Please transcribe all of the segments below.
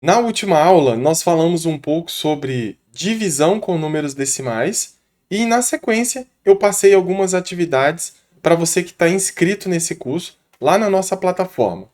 Na última aula, nós falamos um pouco sobre divisão com números decimais e, na sequência, eu passei algumas atividades para você que está inscrito nesse curso lá na nossa plataforma.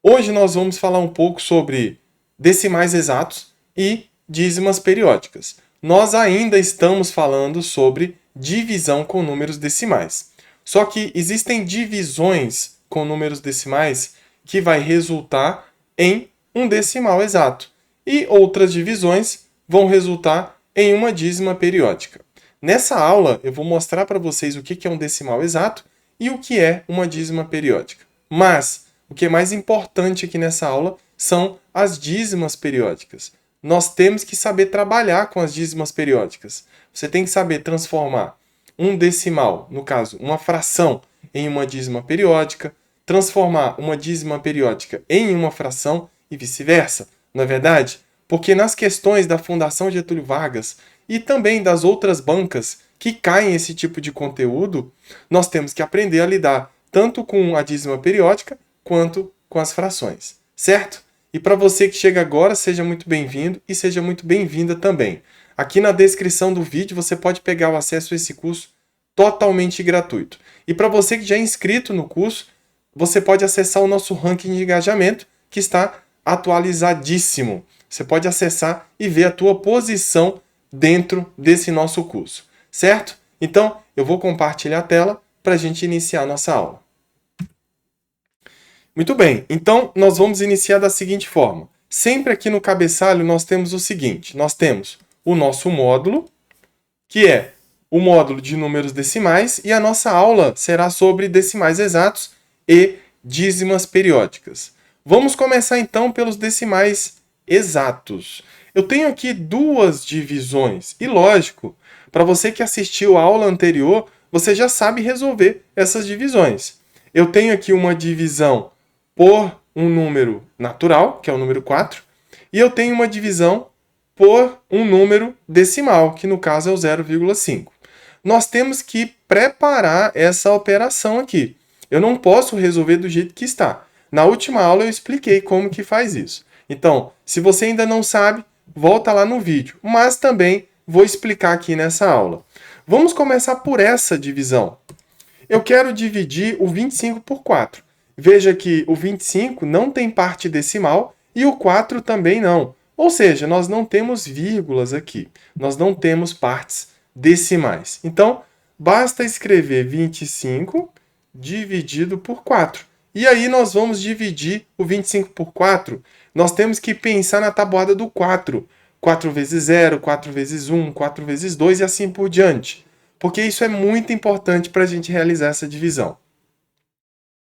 Hoje nós vamos falar um pouco sobre decimais exatos e dízimas periódicas. Nós ainda estamos falando sobre divisão com números decimais. Só que existem divisões com números decimais que vai resultar em um decimal exato, e outras divisões vão resultar em uma dízima periódica. Nessa aula, eu vou mostrar para vocês o que é um decimal exato e o que é uma dízima periódica. Mas o que é mais importante aqui nessa aula são as dízimas periódicas. Nós temos que saber trabalhar com as dízimas periódicas. Você tem que saber transformar um decimal, no caso, uma fração, em uma dízima periódica, transformar uma dízima periódica em uma fração e vice-versa, não é verdade? Porque nas questões da Fundação Getúlio Vargas e também das outras bancas que caem esse tipo de conteúdo, nós temos que aprender a lidar tanto com a dízima periódica quanto com as frações, certo? E para você que chega agora, seja muito bem-vindo e seja muito bem-vinda também. Aqui na descrição do vídeo você pode pegar o acesso a esse curso totalmente gratuito. E para você que já é inscrito no curso, você pode acessar o nosso ranking de engajamento, que está atualizadíssimo. Você pode acessar e ver a tua posição dentro desse nosso curso, certo? Então, eu vou compartilhar a tela para a gente iniciar a nossa aula. Muito bem, então nós vamos iniciar da seguinte forma. Sempre aqui no cabeçalho nós temos o seguinte, nós temos o nosso módulo, que é o módulo de números decimais, e a nossa aula será sobre decimais exatos e dízimas periódicas. Vamos começar então pelos decimais exatos. Eu tenho aqui duas divisões, e lógico, para você que assistiu a aula anterior, você já sabe resolver essas divisões. Eu tenho aqui uma divisão por um número natural, que é o número 4, e eu tenho uma divisão por um número decimal, que no caso é o 0,5. Nós temos que preparar essa operação aqui. Eu não posso resolver do jeito que está. Na última aula eu expliquei como que faz isso. Então, se você ainda não sabe, volta lá no vídeo. Mas também vou explicar aqui nessa aula. Vamos começar por essa divisão. Eu quero dividir o 25 por 4. Veja que o 25 não tem parte decimal e o 4 também não. Ou seja, nós não temos vírgulas aqui. Nós não temos partes decimais. Então, basta escrever 25 dividido por 4. E aí nós vamos dividir o 25 por 4. Nós temos que pensar na tabuada do 4. 4 vezes 0, 4 vezes 1, 4 vezes 2 e assim por diante. Porque isso é muito importante para a gente realizar essa divisão.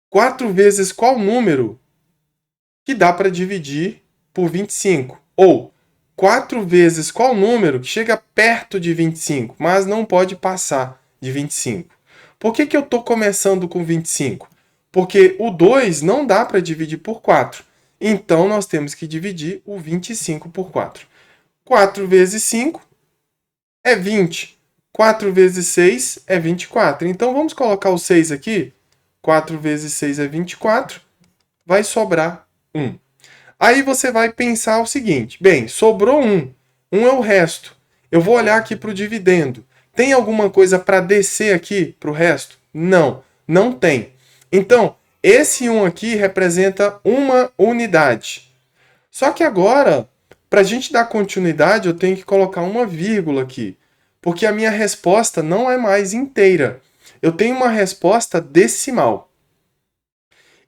4 vezes qual número que dá para dividir por 25? Ou 4 vezes qual número que chega perto de 25, mas não pode passar de 25? Por que eu estou começando com 25? Porque o 2 não dá para dividir por 4. Então, nós temos que dividir o 25 por 4. 4 vezes 5 é 20. 4 vezes 6 é 24. Então, vamos colocar o 6 aqui. 4 vezes 6 é 24. Vai sobrar 1. Aí você vai pensar o seguinte. Bem, sobrou 1. 1 é o resto. Eu vou olhar aqui para o dividendo. Tem alguma coisa para descer aqui para o resto? Não, não tem. Então, esse 1 aqui representa uma unidade. Só que agora, para a gente dar continuidade, eu tenho que colocar uma vírgula aqui. Porque a minha resposta não é mais inteira. Eu tenho uma resposta decimal.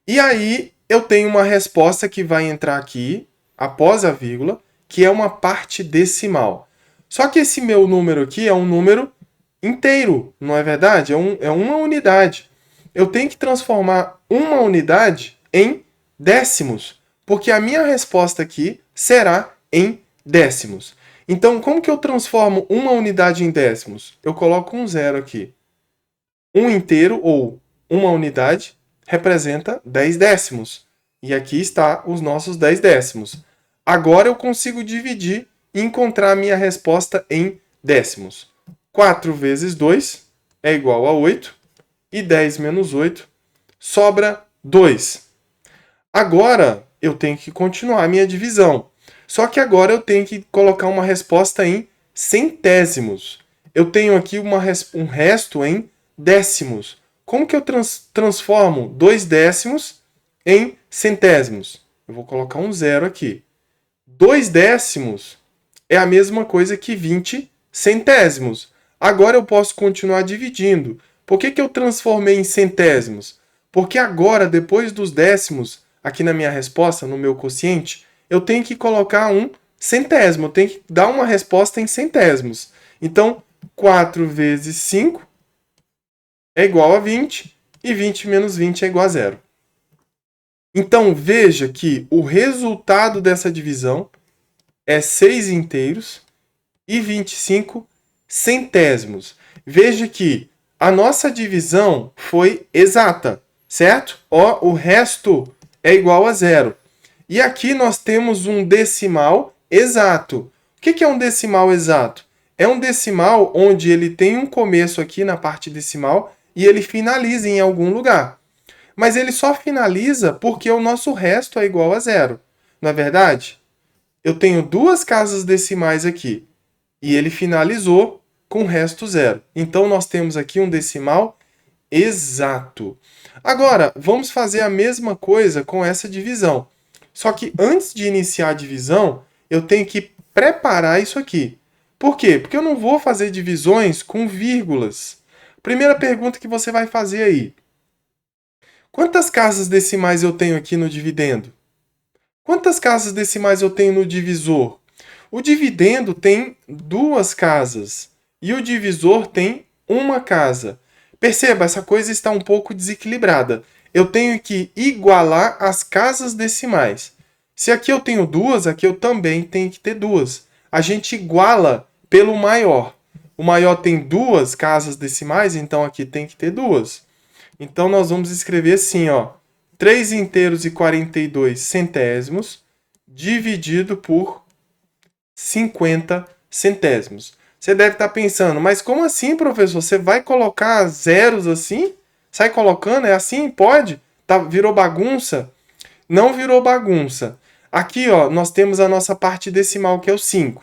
E aí, eu tenho uma resposta que vai entrar aqui, após a vírgula, que é uma parte decimal. Só que esse meu número aqui é um número inteiro, não é verdade? É uma unidade. Eu tenho que transformar uma unidade em décimos, porque a minha resposta aqui será em décimos. Então, como que eu transformo uma unidade em décimos? Eu coloco um zero aqui. Um inteiro, ou uma unidade, representa 10 décimos. E aqui está os nossos 10 décimos. Agora eu consigo dividir e encontrar a minha resposta em décimos. 4 vezes 2 é igual a 8. E 10 menos 8 sobra 2. Agora eu tenho que continuar a minha divisão. Só que agora eu tenho que colocar uma resposta em centésimos. Eu tenho aqui um resto em décimos. Como que eu transformo 2 décimos em centésimos? Eu vou colocar um zero aqui. 2 décimos é a mesma coisa que 20 centésimos. Agora eu posso continuar dividindo. Por que eu transformei em centésimos? Porque agora, depois dos décimos, aqui na minha resposta, no meu quociente, eu tenho que colocar um centésimo. Eu tenho que dar uma resposta em centésimos. Então, 4 vezes 5 é igual a 20, e 20 menos 20 é igual a zero. Então, veja que o resultado dessa divisão é 6 inteiros e 25 centésimos. Veja que a nossa divisão foi exata, certo? Ó, o resto é igual a zero. E aqui nós temos um decimal exato. O que é um decimal exato? É um decimal onde ele tem um começo aqui na parte decimal e ele finaliza em algum lugar. Mas ele só finaliza porque o nosso resto é igual a zero. Não é verdade? Eu tenho duas casas decimais aqui e ele finalizou com o resto zero. Então, nós temos aqui um decimal exato. Agora, vamos fazer a mesma coisa com essa divisão. Só que antes de iniciar a divisão, eu tenho que preparar isso aqui. Por quê? Porque eu não vou fazer divisões com vírgulas. Primeira pergunta que você vai fazer aí. Quantas casas decimais eu tenho aqui no dividendo? Quantas casas decimais eu tenho no divisor? O dividendo tem duas casas e o divisor tem uma casa. Perceba, essa coisa está um pouco desequilibrada. Eu tenho que igualar as casas decimais. Se aqui eu tenho duas, aqui eu também tenho que ter duas. A gente iguala pelo maior. O maior tem duas casas decimais, então aqui tem que ter duas. Então nós vamos escrever assim, ó, 3 inteiros e 42 centésimos dividido por 50 centésimos. Você deve estar pensando, mas como assim, professor? Você vai colocar zeros assim? Sai colocando? É assim? Pode? Tá, virou bagunça? Não virou bagunça. Aqui, ó, nós temos a nossa parte decimal, que é o 5.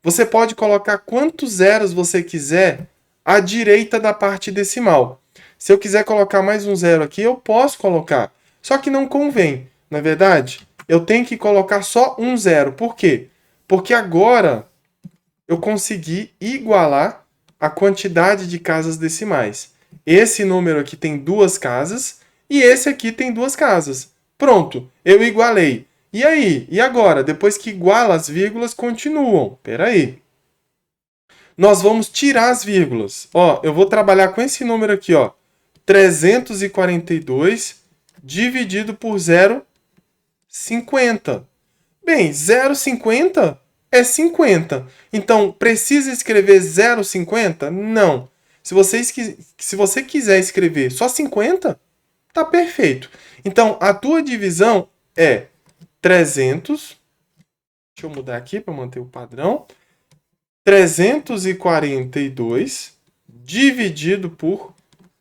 Você pode colocar quantos zeros você quiser à direita da parte decimal. Se eu quiser colocar mais um zero aqui, eu posso colocar. Só que não convém, não é verdade? Eu tenho que colocar só um zero. Por quê? Porque agora eu consegui igualar a quantidade de casas decimais. Esse número aqui tem duas casas e esse aqui tem duas casas. Pronto, eu igualei. E aí? E agora? Depois que iguala, as vírgulas continuam. Espera aí. Nós vamos tirar as vírgulas. Ó, eu vou trabalhar com esse número aqui, ó. 342 dividido por 0,50. Bem, 0,50 é 50. Então, precisa escrever 0,50? Não. Se você quiser escrever só 50, tá perfeito. Então, a tua divisão é 300. Deixa eu mudar aqui para manter o padrão. 342 dividido por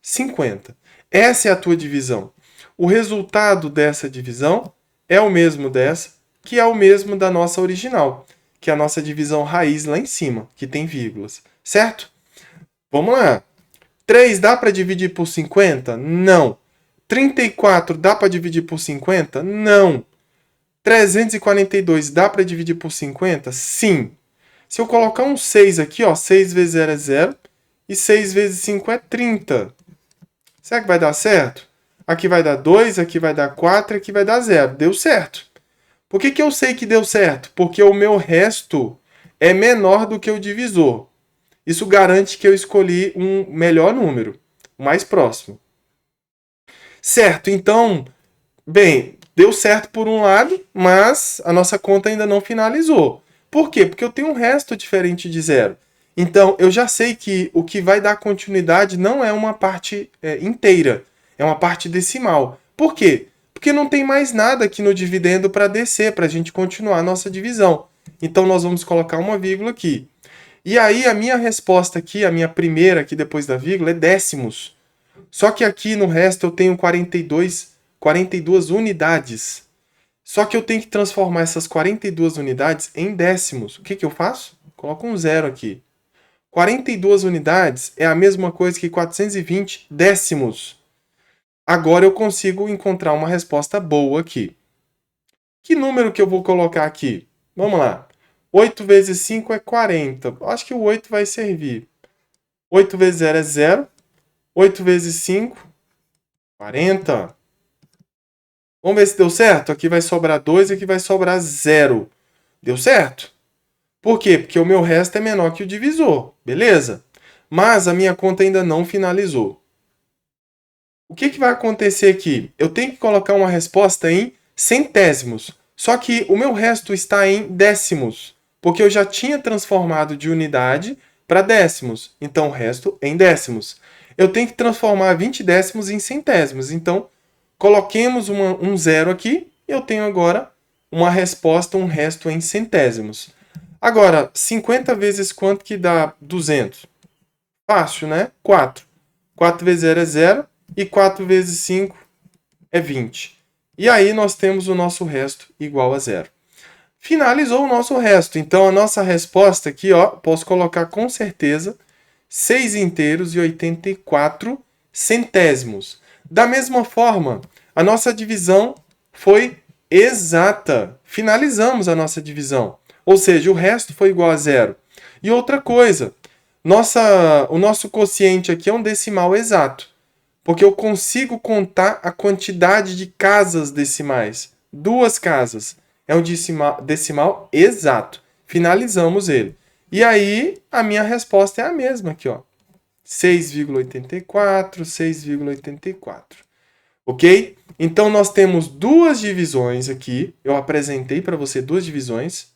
50. Essa é a tua divisão. O resultado dessa divisão é o mesmo dessa, que é o mesmo da nossa original, que é a nossa divisão raiz lá em cima, que tem vírgulas, certo? Vamos lá. 3 dá para dividir por 50? Não. 34 dá para dividir por 50? Não. 342 dá para dividir por 50? Sim. Se eu colocar um 6 aqui, ó, 6 vezes 0 é 0, e 6 vezes 5 é 30. Será que vai dar certo? Aqui vai dar 2, aqui vai dar 4, aqui vai dar 0. Deu certo. Por que eu sei que deu certo? Porque o meu resto é menor do que o divisor. Isso garante que eu escolhi um melhor número, o mais próximo. Certo, então, bem, deu certo por um lado, mas a nossa conta ainda não finalizou. Por quê? Porque eu tenho um resto diferente de zero. Então, eu já sei que o que vai dar continuidade não é uma parte inteira, é uma parte decimal. Por quê? Porque não tem mais nada aqui no dividendo para descer, para a gente continuar a nossa divisão. Então, nós vamos colocar uma vírgula aqui. E aí, a minha resposta aqui, a minha primeira aqui depois da vírgula, é décimos. Só que aqui no resto eu tenho 42 unidades. Só que eu tenho que transformar essas 42 unidades em décimos. O que que eu faço? Coloco um zero aqui. 42 unidades é a mesma coisa que 420 décimos. Agora eu consigo encontrar uma resposta boa aqui. Que número que eu vou colocar aqui? Vamos lá. 8 vezes 5 é 40. Acho que o 8 vai servir. 8 vezes 0 é 0. 8 vezes 5, 40. Vamos ver se deu certo? Aqui vai sobrar 2 e aqui vai sobrar 0. Deu certo? Por quê? Porque o meu resto é menor que o divisor. Beleza? Mas a minha conta ainda não finalizou. O que vai acontecer aqui? Eu tenho que colocar uma resposta em centésimos. Só que o meu resto está em décimos. Porque eu já tinha transformado de unidade para décimos. Então o resto em décimos. Eu tenho que transformar 20 décimos em centésimos. Então, coloquemos um zero aqui. Eu tenho agora uma resposta, um resto em centésimos. Agora, 50 vezes quanto que dá 200? Fácil, né? 4. 4 vezes 0 é 0. E 4 vezes 5 é 20. E aí nós temos o nosso resto igual a 0. Finalizou o nosso resto. Então, a nossa resposta aqui, ó, posso colocar com certeza 6 inteiros e 84 centésimos. Da mesma forma, a nossa divisão foi exata. Finalizamos a nossa divisão. Ou seja, o resto foi igual a 0. E outra coisa, o nosso quociente aqui é um decimal exato. Porque eu consigo contar a quantidade de casas decimais. 2 casas. É um decimal exato. Finalizamos ele. E aí, a minha resposta é a mesma aqui, ó. 6,84, 6,84. Ok? Então, nós temos duas divisões aqui. Eu apresentei para você duas divisões,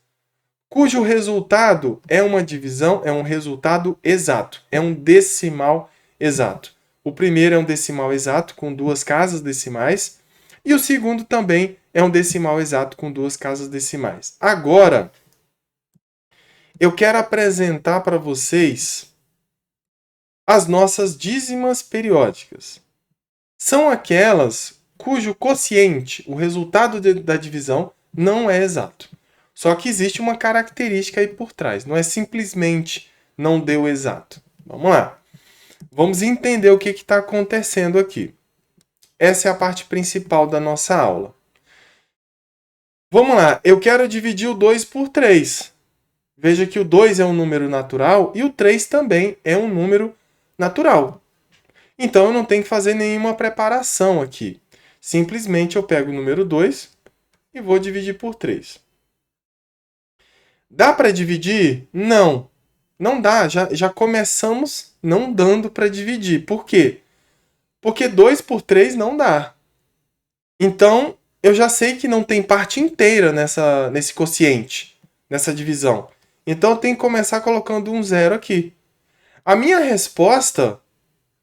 cujo resultado é uma divisão, é um resultado exato. É um decimal exato. O primeiro é um decimal exato com 2 casas decimais. E o segundo também é um decimal exato com 2 casas decimais. Agora, eu quero apresentar para vocês as nossas dízimas periódicas. São aquelas cujo quociente, o resultado da divisão, não é exato. Só que existe uma característica aí por trás. Não é simplesmente não deu exato. Vamos lá. Vamos entender o que está acontecendo aqui. Essa é a parte principal da nossa aula. Vamos lá, eu quero dividir o 2 por 3. Veja que o 2 é um número natural e o 3 também é um número natural. Então eu não tenho que fazer nenhuma preparação aqui. Simplesmente eu pego o número 2 e vou dividir por 3. Dá para dividir? Não. Não dá, já começamos não dando para dividir. Por quê? Porque 2 por 3 não dá. Então, eu já sei que não tem parte inteira nesse quociente, nessa divisão. Então, eu tenho que começar colocando um zero aqui. A minha resposta,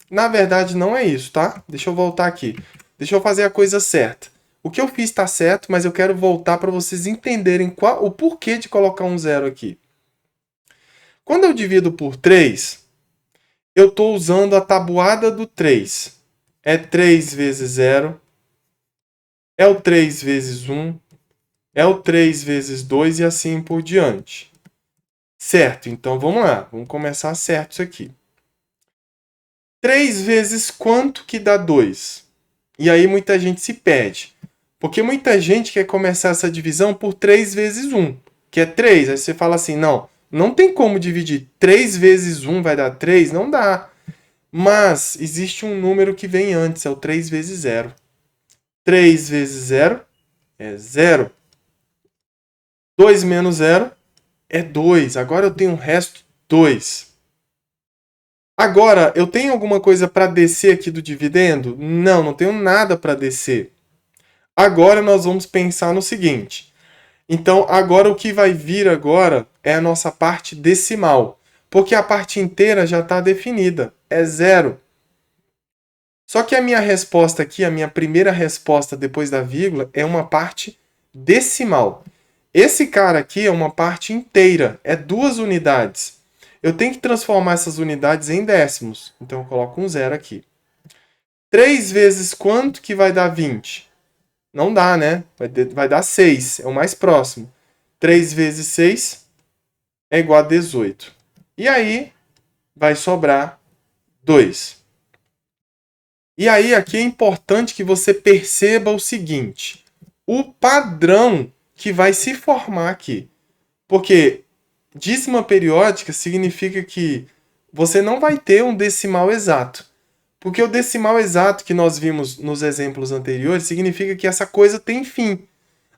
na verdade, não é isso, tá? Deixa eu voltar aqui. Deixa eu fazer a coisa certa. O que eu fiz está certo, mas eu quero voltar para vocês entenderem o porquê de colocar um zero aqui. Quando eu divido por 3, eu estou usando a tabuada do 3. É 3 vezes 0. É o 3 vezes 1. É o 3 vezes 2 e assim por diante. Certo, então vamos lá. Vamos começar certo isso aqui. 3 vezes quanto que dá 2? E aí muita gente se perde. Porque muita gente quer começar essa divisão por 3 vezes 1, que é 3. Aí você fala assim, não tem como dividir 3 vezes 1 vai dar 3? Não dá. Mas existe um número que vem antes, é o 3 vezes 0. 3 vezes 0 é 0. 2 menos 0 é 2. Agora eu tenho um resto 2. Agora, eu tenho alguma coisa para descer aqui do dividendo? Não tenho nada para descer. Agora nós vamos pensar no seguinte. Então, agora o que vai vir agora é a nossa parte decimal. Porque a parte inteira já está definida. É 0. Só que a minha resposta aqui, a minha primeira resposta depois da vírgula, é uma parte decimal. Esse cara aqui é uma parte inteira. É 2 unidades. Eu tenho que transformar essas unidades em décimos. Então, eu coloco um 0 aqui. 3 vezes quanto que vai dar 20? Não dá, né? Vai dar 6, é o mais próximo. 3 vezes 6 é igual a 18. E aí vai sobrar 2. E aí aqui é importante que você perceba o seguinte: o padrão que vai se formar aqui. Porque dízima periódica significa que você não vai ter um decimal exato. Porque o decimal exato que nós vimos nos exemplos anteriores significa que essa coisa tem fim.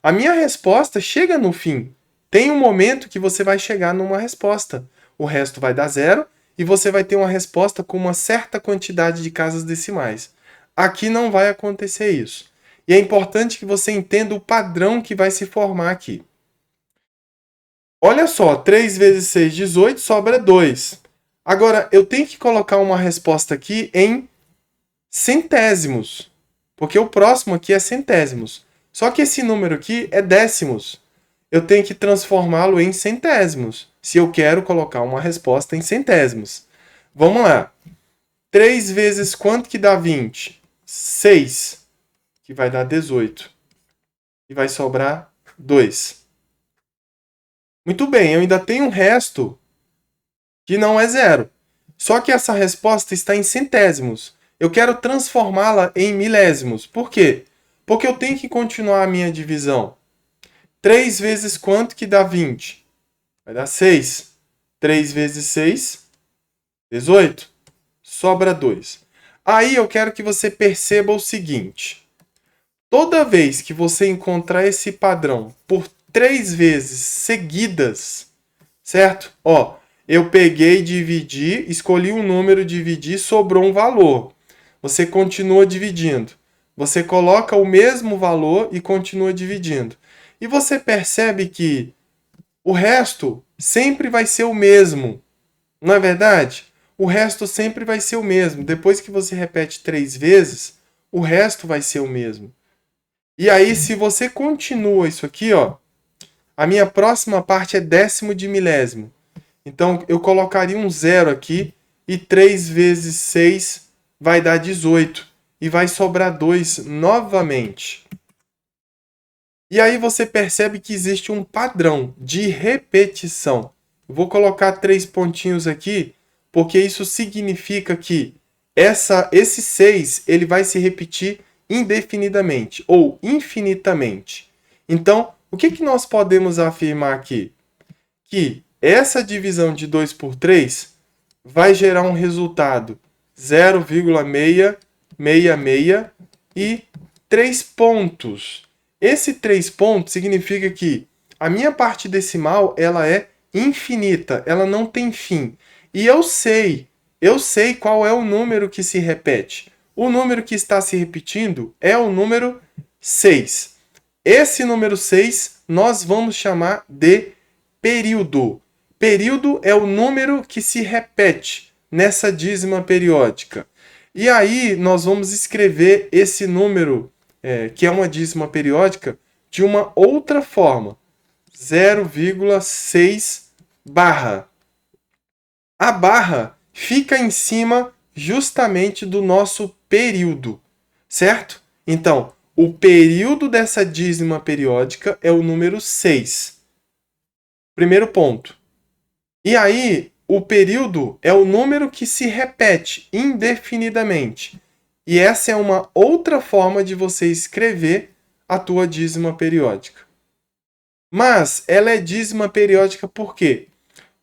A minha resposta chega no fim. Tem um momento que você vai chegar numa resposta. O resto vai dar zero e você vai ter uma resposta com uma certa quantidade de casas decimais. Aqui não vai acontecer isso. E é importante que você entenda o padrão que vai se formar aqui. Olha só, 3 vezes 6, 18, sobra 2. Agora, eu tenho que colocar uma resposta aqui em centésimos, porque o próximo aqui é centésimos. Só que esse número aqui é décimos. Eu tenho que transformá-lo em centésimos, se eu quero colocar uma resposta em centésimos. Vamos lá. 3 vezes quanto que dá 20? 6, que vai dar 18. E vai sobrar 2. Muito bem, eu ainda tenho um resto que não é zero. Só que essa resposta está em centésimos. Eu quero transformá-la em milésimos. Por quê? Porque eu tenho que continuar a minha divisão. 3 vezes quanto que dá 20? Vai dar 6. 3 vezes 6, 18. Sobra 2. Aí eu quero que você perceba o seguinte. Toda vez que você encontrar esse padrão por 3 vezes seguidas, certo? Ó, eu peguei, dividi, escolhi um número, dividi, sobrou um valor. Você continua dividindo. Você coloca o mesmo valor e continua dividindo. E você percebe que o resto sempre vai ser o mesmo. Não é verdade? O resto sempre vai ser o mesmo. Depois que você repete 3 vezes, o resto vai ser o mesmo. E aí, se você continua isso aqui, ó, a minha próxima parte é décimo de milésimo. Então, eu colocaria um zero aqui e 3 vezes 6 vai dar 18. E vai sobrar 2 novamente. E aí você percebe que existe um padrão de repetição. Eu vou colocar 3 pontinhos aqui, porque isso significa que esse 6 ele vai se repetir indefinidamente ou infinitamente. Então, o que nós podemos afirmar aqui? Que essa divisão de 2 por 3 vai gerar um resultado 0,666 e 3 pontos. Esse 3 pontos significa que a minha parte decimal ela é infinita, ela não tem fim. E eu sei qual é o número que se repete. O número que está se repetindo é o número 6. Esse número 6 nós vamos chamar de período. Período é o número que se repete nessa dízima periódica. E aí nós vamos escrever esse número, que é uma dízima periódica, de uma outra forma. 0,6 barra. A barra fica em cima justamente do nosso período, certo? Então, o período dessa dízima periódica é o número 6. Primeiro ponto. E aí, o período é o número que se repete indefinidamente. E essa é uma outra forma de você escrever a tua dízima periódica. Mas ela é dízima periódica por quê?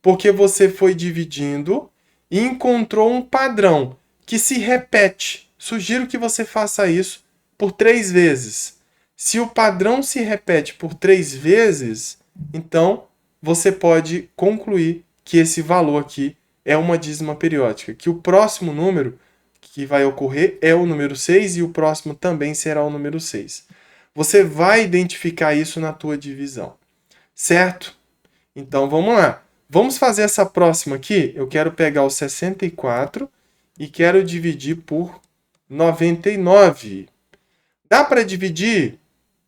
Porque você foi dividindo e encontrou um padrão que se repete. Sugiro que você faça isso por 3 vezes. Se o padrão se repete por 3 vezes, então você pode concluir que esse valor aqui é uma dízima periódica, que o próximo número que vai ocorrer é o número 6 e o próximo também será o número 6. Você vai identificar isso na tua divisão, certo? Então vamos lá. Vamos fazer essa próxima aqui. Eu quero pegar o 64 e quero dividir por 99. Dá para dividir?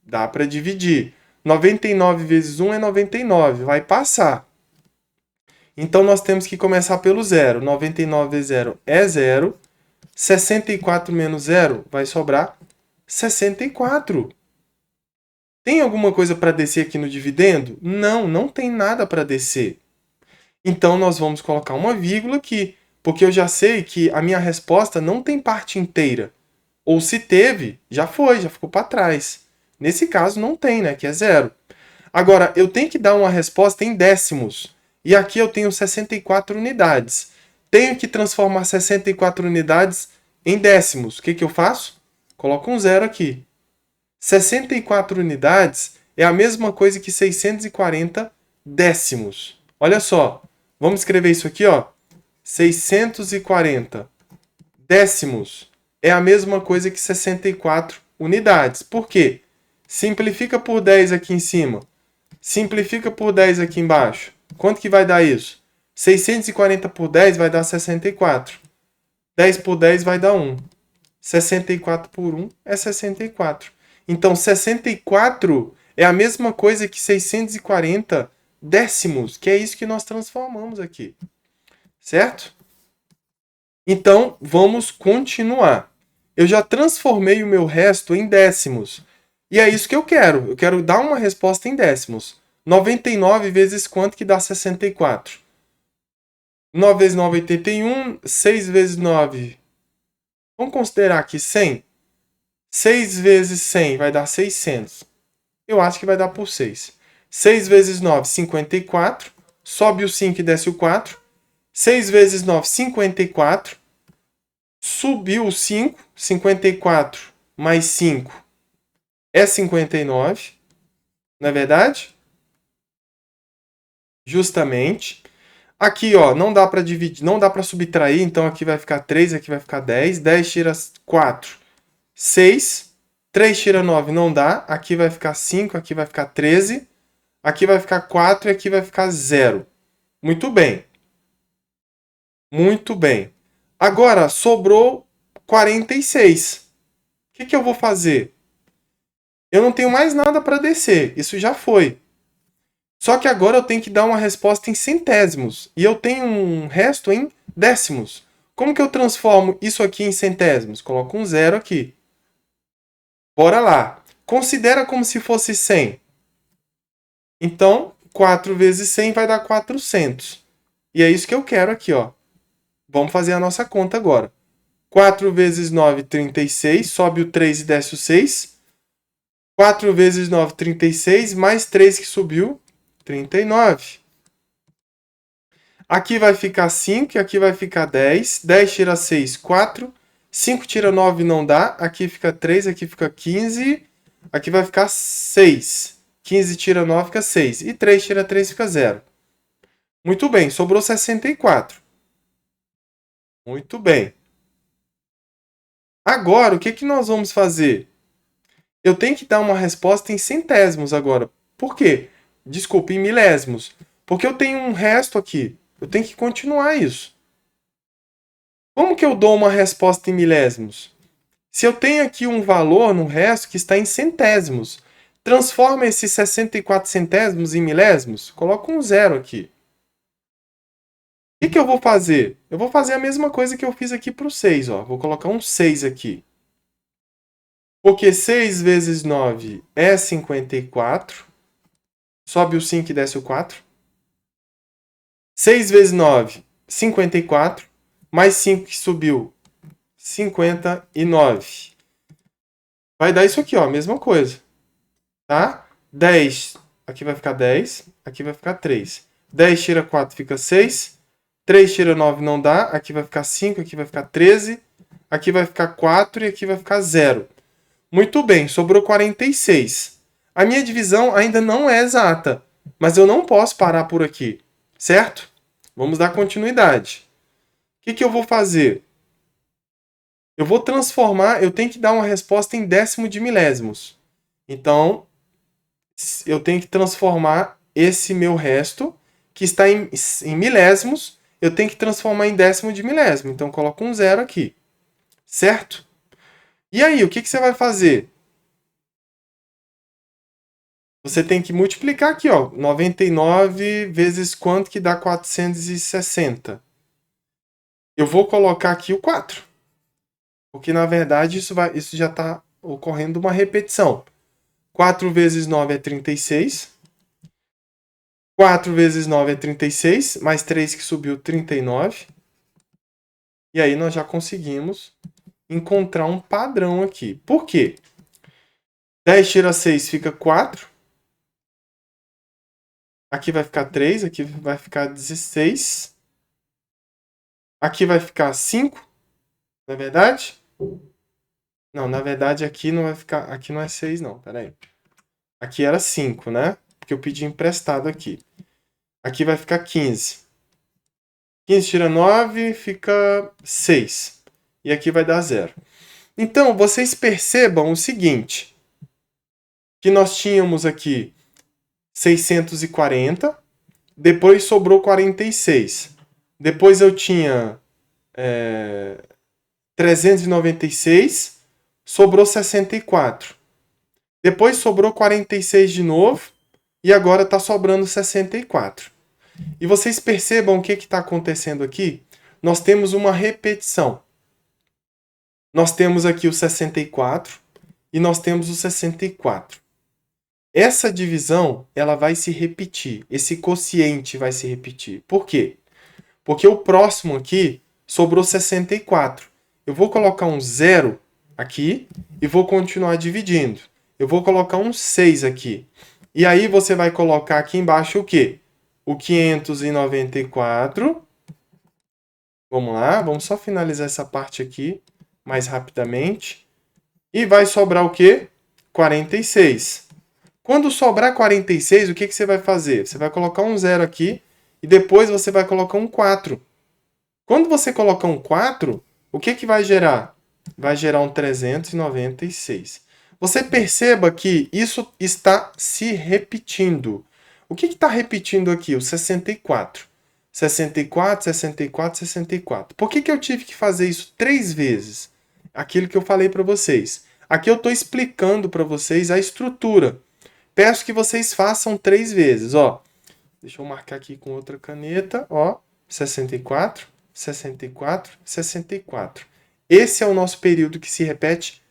Dá para dividir. 99 vezes 1 é 99, vai passar. Então, nós temos que começar pelo zero. 99 vezes 0 é 0. 64 menos 0 vai sobrar 64. Tem alguma coisa para descer aqui no dividendo? Não, não tem nada para descer. Então, nós vamos colocar uma vírgula aqui, porque eu já sei que a minha resposta não tem parte inteira. Ou se teve, já foi, já ficou para trás. Nesse caso, não tem, né? Que é zero. Agora, eu tenho que dar uma resposta em décimos. E aqui eu tenho 64 unidades. Tenho que transformar 64 unidades em décimos. O que, que eu faço? Coloco um zero aqui. 64 unidades é a mesma coisa que 640 décimos. Olha só. Vamos escrever isso aqui, ó. 640 décimos é a mesma coisa que 64 unidades. Por quê? Simplifica por 10 aqui em cima. Simplifica por 10 aqui embaixo. Quanto que vai dar isso? 640 por 10 vai dar 64. 10 por 10 vai dar 1. 64 por 1 é 64. Então, 64 é a mesma coisa que 640 décimos, que é isso que nós transformamos aqui. Certo? Então, vamos continuar. Eu já transformei o meu resto em décimos. E é isso que eu quero. Eu quero dar uma resposta em décimos. 99 vezes quanto que dá 64? 9 vezes 9 é 81. 6 vezes 9. Vamos considerar aqui 100. 6 vezes 100 vai dar 600. Eu acho que vai dar por 6. 6 vezes 9, 54. Sobe o 5 e desce o 4. 6 vezes 9, 54. Subiu o 5. 54 mais 5 é 59. Não é verdade? Justamente. Aqui, ó, não dá para dividir, não dá para subtrair, então aqui vai ficar 3, aqui vai ficar 10. 10 tira 4, 6. 3 tira 9, não dá. Aqui vai ficar 5, aqui vai ficar 13. Aqui vai ficar 4 e aqui vai ficar 0. Muito bem. Muito bem. Agora, sobrou 46. O que eu vou fazer? Eu não tenho mais nada para descer. Isso já foi. Só que agora eu tenho que dar uma resposta em centésimos. E eu tenho um resto em décimos. Como que eu transformo isso aqui em centésimos? Coloco um zero aqui. Bora lá. Considera como se fosse 100. Então, 4 vezes 100 vai dar 400. E é isso que eu quero aqui, ó. Vamos fazer a nossa conta agora. 4 vezes 9, 36. Sobe o 3 e desce o 6. 4 vezes 9, 36. Mais 3 que subiu, 39. Aqui vai ficar 5 e aqui vai ficar 10. 10 tira 6, 4. 5 tira 9 não dá. Aqui fica 3, aqui fica 15. Aqui vai ficar 6. 15 tira 9 fica 6. E 3 tira 3 fica 0. Muito bem, sobrou 64. Muito bem. Agora, o que nós vamos fazer? Eu tenho que dar uma resposta em centésimos agora. Por quê? Desculpe, em milésimos. Porque eu tenho um resto aqui. Eu tenho que continuar isso. Como que eu dou uma resposta em milésimos? Se eu tenho aqui um valor no resto que está em centésimos, transforma esses 64 centésimos em milésimos, coloca um zero aqui. O que eu vou fazer? Eu vou fazer a mesma coisa que eu fiz aqui para o 6. Ó. Vou colocar um 6 aqui. Porque 6 vezes 9 é 54. Sobe o 5 e desce o 4. 6 vezes 9, 54. Mais 5 que subiu, 59. Vai dar isso aqui, ó, a mesma coisa. Tá? 10, aqui vai ficar 10. Aqui vai ficar 3. 10 tira 4 fica 6. 3 tira 9 não dá. Aqui vai ficar 5, aqui vai ficar 13. Aqui vai ficar 4 e aqui vai ficar 0. Muito bem, sobrou 46. A minha divisão ainda não é exata, mas eu não posso parar por aqui, certo? Vamos dar continuidade. O que eu vou fazer? Eu vou transformar, eu tenho que dar uma resposta em décimo de milésimos. Então, eu tenho que transformar esse meu resto, que está em milésimos, eu tenho que transformar em décimo de milésimo. Então, eu coloco um zero aqui, certo? E aí, o que você vai fazer? Você tem que multiplicar aqui, ó. 99 vezes quanto que dá 460? Eu vou colocar aqui o 4. Porque, na verdade, isso já está ocorrendo uma repetição. 4 vezes 9 é 36. 4 vezes 9 é 36, mais 3 que subiu, 39. E aí nós já conseguimos encontrar um padrão aqui. Por quê? 10 tira 6 fica 4. Aqui vai ficar 3, aqui vai ficar 16. Aqui vai ficar 5, não é verdade? Não, na verdade aqui não vai ficar, aqui não é 6 não, peraí. Aqui era 5, né? Porque eu pedi emprestado aqui. Aqui vai ficar 15. 15 tira 9, fica 6. E aqui vai dar 0. Então, vocês percebam o seguinte, que nós tínhamos aqui 640, depois sobrou 46. Depois eu tinha 396, sobrou 64. Depois sobrou 46 de novo, e agora está sobrando 64. E vocês percebam o que está acontecendo aqui? Nós temos uma repetição. Nós temos aqui o 64 e nós temos o 64. Essa divisão, ela vai se repetir. Esse quociente vai se repetir. Por quê? Porque o próximo aqui sobrou 64. Eu vou colocar um 0 aqui e vou continuar dividindo. Eu vou colocar um 6 aqui. E aí você vai colocar aqui embaixo o quê? O 594. Vamos lá, vamos só finalizar essa parte aqui mais rapidamente. E vai sobrar o quê? 46. Quando sobrar 46, o que você vai fazer? Você vai colocar um 0 aqui e depois você vai colocar um 4. Quando você colocar um 4, o que vai gerar? Vai gerar um 396. Você perceba que isso está se repetindo. O que está repetindo aqui? O 64. 64, 64, 64. Por que eu tive que fazer isso 3 vezes? Aquilo que eu falei para vocês. Aqui eu estou explicando para vocês a estrutura. Peço que vocês façam 3 vezes. Ó. Deixa eu marcar aqui com outra caneta. Ó. 64, 64, 64. Esse é o nosso período que se repete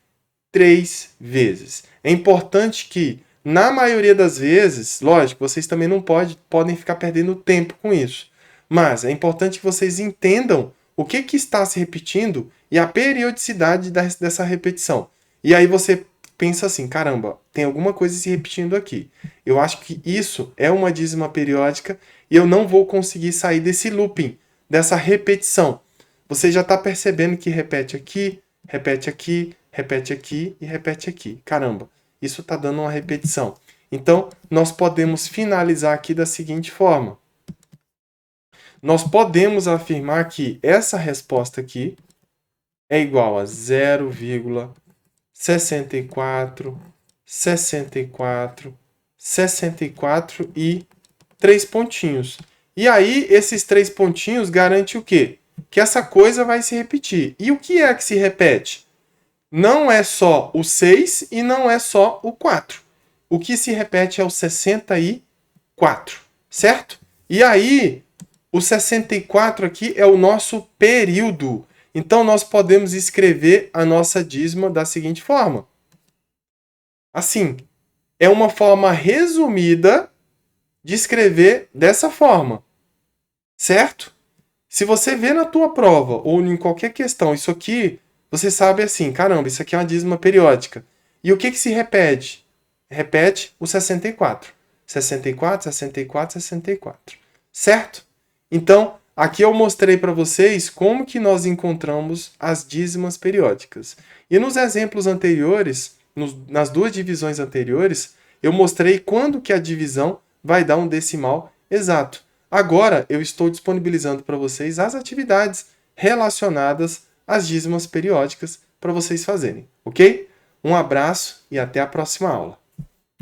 3 vezes. É importante que, na maioria das vezes, lógico, vocês também não podem ficar perdendo tempo com isso. Mas é importante que vocês entendam o que está se repetindo e a periodicidade dessa repetição. E aí você pensa assim, caramba, tem alguma coisa se repetindo aqui. Eu acho que isso é uma dízima periódica e eu não vou conseguir sair desse looping, dessa repetição. Você já está percebendo que repete aqui, repete aqui, repete aqui e repete aqui. Caramba, isso está dando uma repetição. Então, nós podemos finalizar aqui da seguinte forma. Nós podemos afirmar que essa resposta aqui é igual a 0,64, 64, 64 e 3 pontinhos. E aí, esses 3 pontinhos garantem o quê? Que essa coisa vai se repetir. E o que é que se repete? Não é só o 6 e não é só o 4. O que se repete é o 64, certo? E aí, o 64 aqui é o nosso período. Então, nós podemos escrever a nossa dízima da seguinte forma. Assim, é uma forma resumida de escrever dessa forma, certo? Se você vê na tua prova ou em qualquer questão isso aqui, você sabe assim, caramba, isso aqui é uma dízima periódica. E o que se repete? Repete o 64. 64, 64, 64. Certo? Então, aqui eu mostrei para vocês como que nós encontramos as dízimas periódicas. E nos exemplos anteriores, nas 2 divisões anteriores, eu mostrei quando que a divisão vai dar um decimal exato. Agora, eu estou disponibilizando para vocês as atividades relacionadas às dízimas periódicas para vocês fazerem, ok? Um abraço e até a próxima aula.